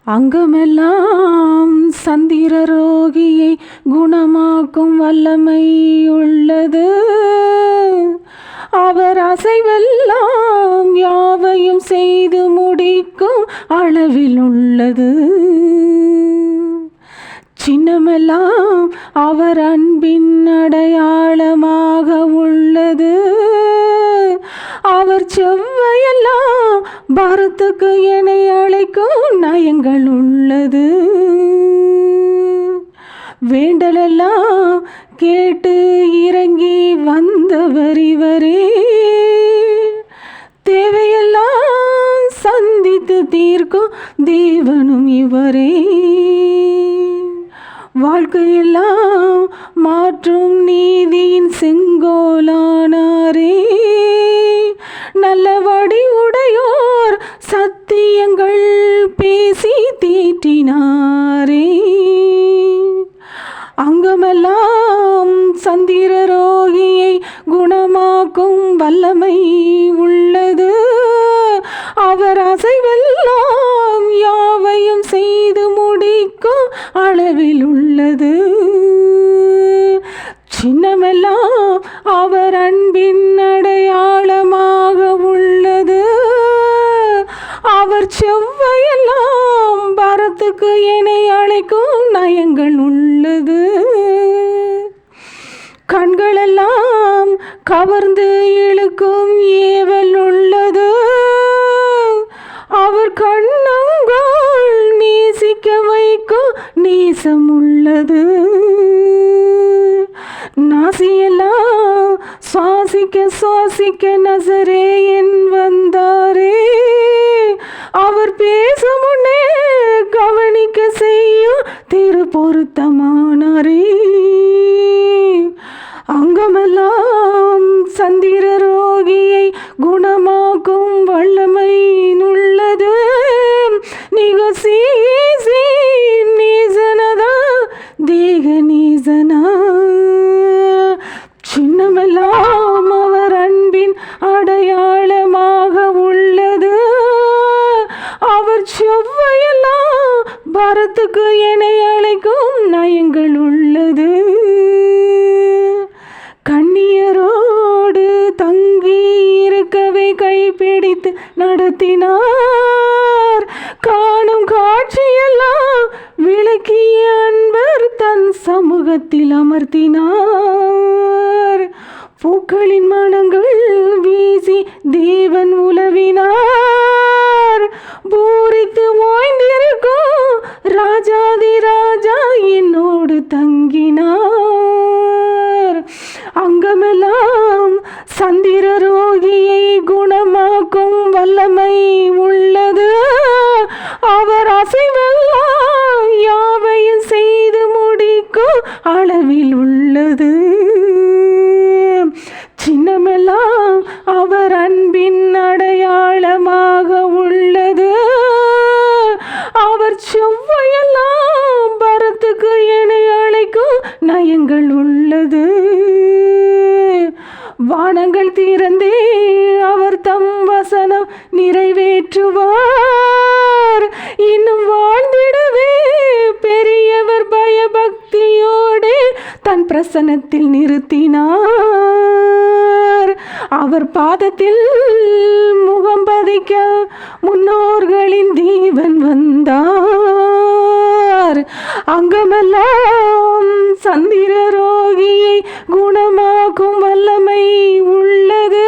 அங்கமெல்லாம் சந்திர ரோகியை குணமாக்கும் வல்லமை உள்ளது. அவர் அசைவெல்லாம் யாவையும் செய்து முடிக்கும் அளவில் உள்ளது. சின்னமெல்லாம் அவர் அன்பின் அடையாளமாக உள்ளது. அவர் செவ்வையெல்லாம் பாரத்துக்கு என்னை அழைக்கும் நயங்கள் உள்ளது. வேண்டலெல்லாம் கேட்டு இறங்கி வந்தவர் இவரே. தேவையெல்லாம் சந்தித்து தீர்க்கும் தேவனும் இவரே. வாழ்க்கையெல்லாம் மாற்றும் நீதியின் செங்கோலானாரே. நல்ல வடிவுடையோர் சத்தியங்கள் பேசி தீட்டினாரே. அங்கமெல்லாம் சந்திர ரோகியை குணமாக்கும் வல்லமை உள்ளது. அவர் அசைவெல்லாம் யாவையும் செய்து முடிக்கும் அளவில் உள்ளது. சின்னமெல்லாம் அவர் அன்பின் அடையாளமாக உள்ளது. அவர் செவ்வையெல்லாம் பாரத்துக்கு என்னை அழைக்கும் நயங்கள் உள்ளது. கண்களெல்லாம் கவர்ந்து இழுக்கும் ஏவல் உள்ளது. அவர் கண்ணங்கள் நேசிக்க வைக்கும் நேசம் உள்ளது. நாசியெல்லாம் சுவாசிக்க நசரேயன் வந்தாரே. அவர் பேசும் முன்னே கவனிக்க செய்யும் திரு பொருத்தமானாரே. அங்கமெல்லாம் சந்திர ரோகியை குணமாக்கும் வல்லமை உள்ளது. நீசனதா தேக நீசனா. சின்னமெல்லாம் அவர் அன்பின் அடையாளமாக உள்ளது. அவர் செவ்வையெல்லாம் பாரத்துக்கு என்னை அழைக்கும் நயங்கள் உள்ளது. கண்ணியரோடு தங்கி இருக்கவே கைப்பிடித்து நடத்தினார். காணும் காட்சியெல்லாம் விளக்கிய அன்பர் தன் சமூகத்தில் அமர்த்தினார். பூக்களின் மனங்கள் வீசி தேவன் உலவினார். பூரித்து ஓய்ந்திருக்கும் ராஜாதி ராஜா என்னோடு தங்கினார். அங்கமெல்லாம் சந்திர ரோகியை குணமாக்கும் வல்லமை உள்ளது. அவர் அசைவெல்லாம் யாவையும் செய்து முடிக்கும் அளவில் உள்ளது. சின்னமெல்லாம் அவர் அன்பின் அடையாளமாக உள்ளது. அவர் செவ்வையெல்லாம் பாரத்துக்கு என்னை அழைக்கும் நயங்கள் உள்ளது. வானங்கள் திறந்தே அவர் தம் வசனம் நிறைவேற்றுவார். இன்னும் வாழ்ந்திடவே பெரியவர் பயபக்தியோடு தன் பிரசன்னத்தில் நிறுத்தினார். அவர் பாதத்தில் முகம் பதிக்க முன்னோர்களின் தேவன் வந்தார். அங்கமெல்லாம் சந்திர ரோகியை குணமாக்கும் வல்லமை உள்ளது.